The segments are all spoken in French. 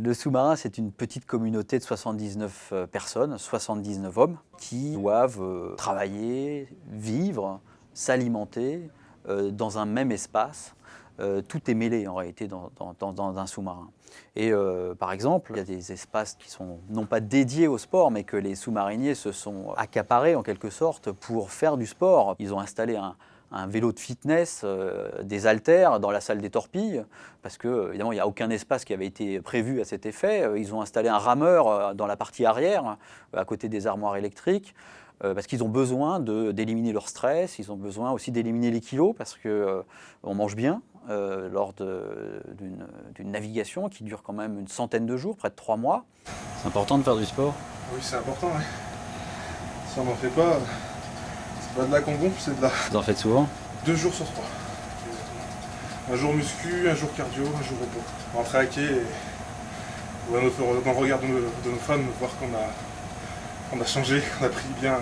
Le sous-marin, c'est une petite communauté de 79 personnes, 79 hommes, qui doivent travailler, vivre, s'alimenter dans un même espace. Tout est mêlé en réalité dans un sous-marin. Et par exemple, il y a des espaces qui sont non pas dédiés au sport, mais que les sous-mariniers se sont accaparés en quelque sorte pour faire du sport. Ils ont installé un vélo de fitness, des haltères dans la salle des torpilles, parce que évidemment il n'y a aucun espace qui avait été prévu à cet effet. Ils ont installé un rameur dans la partie arrière, à côté des armoires électriques, parce qu'ils ont besoin d'éliminer leur stress, ils ont besoin aussi d'éliminer les kilos, parce qu'on mange bien lors d'une navigation qui dure quand même une centaine de jours, près de 3 mois. C'est important de faire du sport? Oui, c'est important, ouais. Si on n'en fait pas, c'est pas de là qu'on gonfle, c'est de là. Vous en faites souvent? 2 jours sur 3. Un jour muscu, un jour cardio, un jour repos. Rentrer à quai et dans le regard de nos femmes, voir qu'on a changé, qu'on a pris bien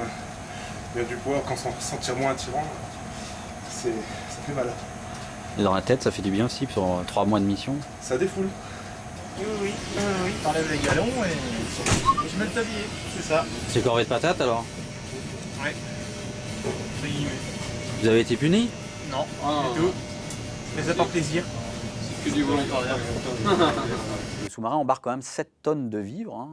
du poids, qu'on s'en sentir moins attirant, ça fait mal. Et dans la tête, ça fait du bien aussi pour 3 mois de mission? Ça défoule. Oui. T'enlèves les galons et je mets le tablier, c'est ça. C'est corvée de patates alors? Ouais. Vous avez été puni? Non, du tout. Mais ça par plaisir. C'est que du volontariat. Le sous-marin embarque quand même 7 tonnes de vivres,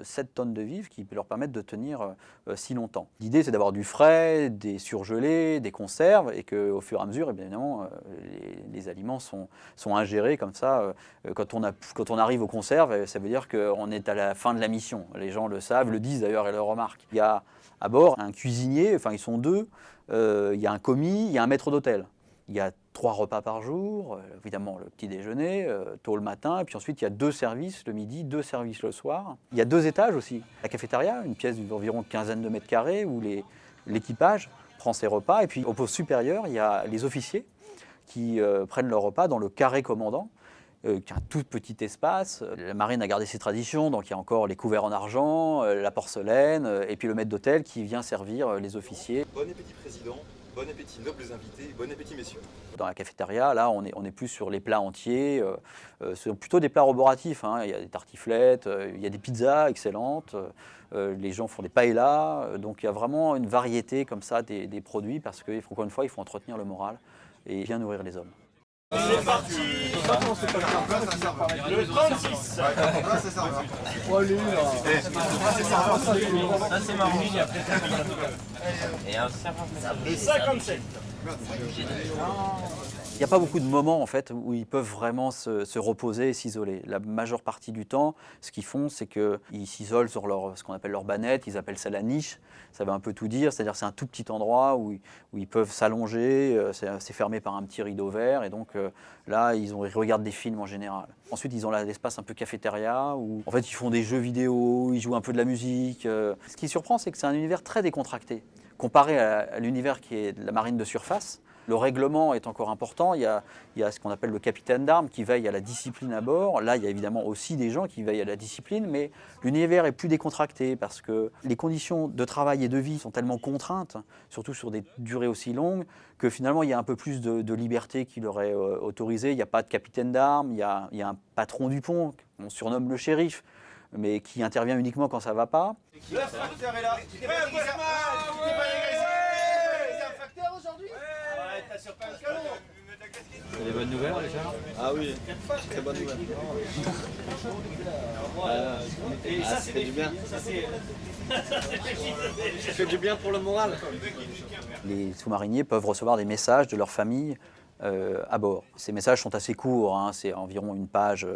7 tonnes de vivres qui leur permettent de tenir si longtemps. L'idée, c'est d'avoir du frais, des surgelés, des conserves, et qu'au fur et à mesure, évidemment, les aliments sont ingérés comme ça. Quand on arrive aux conserves, ça veut dire qu'on est à la fin de la mission. Les gens le savent, le disent d'ailleurs et le remarquent. Il y a à bord un cuisinier, enfin ils sont 2, il y a un commis, il y a un maître d'hôtel. Il y a 3 repas par jour, évidemment le petit déjeuner, tôt le matin, et puis ensuite il y a 2 services le midi, 2 services le soir. Il y a 2 étages aussi. La cafétéria, une pièce d'environ une quinzaine de mètres carrés où l'équipage prend ses repas. Et puis au poste supérieur, il y a les officiers qui prennent leur repas dans le carré commandant, qui est un tout petit espace. La marine a gardé ses traditions, donc il y a encore les couverts en argent, la porcelaine, et puis le maître d'hôtel qui vient servir les officiers. Bon appétit président, bon appétit nobles invités, bon appétit messieurs. Dans la cafétéria, là, on est plus sur les plats entiers. C'est plutôt des plats roboratifs. Il y a des tartiflettes, il y a des pizzas excellentes. Les gens font des paellas. Donc il y a vraiment une variété comme ça des produits parce qu'encore une fois, il faut entretenir le moral et bien nourrir les hommes. C'est parti. Le 36. Oh lui là. Ça c'est marrant. Et un serveur. Le 57. Il n'y a pas beaucoup de moments en fait où ils peuvent vraiment se reposer et s'isoler. La majeure partie du temps, ce qu'ils font, c'est qu'ils s'isolent sur ce qu'on appelle leur banette. Ils appellent ça la niche. Ça veut un peu tout dire. C'est-à-dire c'est un tout petit endroit où ils peuvent s'allonger. C'est fermé par un petit rideau vert. Et donc là, ils regardent des films en général. Ensuite, ils ont l'espace un peu cafétéria où en fait ils font des jeux vidéo, ils jouent un peu de la musique. Ce qui surprend, c'est que c'est un univers très décontracté. Comparé à l'univers qui est de la marine de surface, le règlement est encore important. Il y a ce qu'on appelle le capitaine d'armes qui veille à la discipline à bord. Là, il y a évidemment aussi des gens qui veillent à la discipline, mais l'univers est plus décontracté parce que les conditions de travail et de vie sont tellement contraintes, surtout sur des durées aussi longues, que finalement, il y a un peu plus de liberté qui leur est autorisée. Il n'y a pas de capitaine d'armes, il y a un patron du pont, on surnomme le shérif, mais qui intervient uniquement quand ça ne va pas. Le facteur est là. Tu prêt à quoi? C'est un facteur aujourd'hui? Ouais, t'as sur pas le canon. C'est des bonnes nouvelles, Richard? Ah oui, très bonne nouvelle. Et ça ça fait du bien. Ça c'est. Ça fait du bien pour le moral. Les sous-mariniers peuvent recevoir des messages de leur famille à bord. Ces messages sont assez courts, c'est environ une page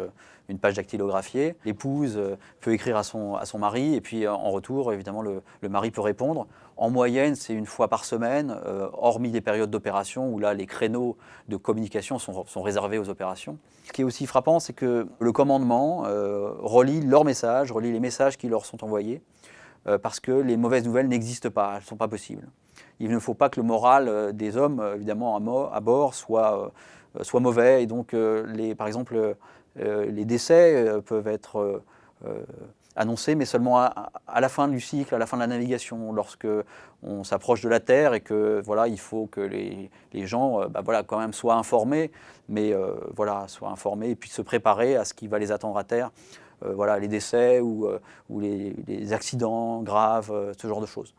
dactylographiée. L'épouse peut écrire à son mari et puis en retour, évidemment, le mari peut répondre. En moyenne, c'est une fois par semaine, hormis les périodes d'opération où là, les créneaux de communication sont réservés aux opérations. Ce qui est aussi frappant, c'est que le commandement relie leurs messages, relie les messages qui leur sont envoyés, parce que les mauvaises nouvelles n'existent pas, elles ne sont pas possibles. Il ne faut pas que le moral des hommes, évidemment, à bord soit mauvais. Et donc, par exemple, les décès peuvent être annoncé, mais seulement à la fin du cycle, à la fin de la navigation, lorsque on s'approche de la Terre et que voilà, il faut que les gens voilà, quand même soient informés, mais voilà, soient informés et puissent se préparer à ce qui va les attendre à Terre, voilà, les décès ou les accidents graves, ce genre de choses.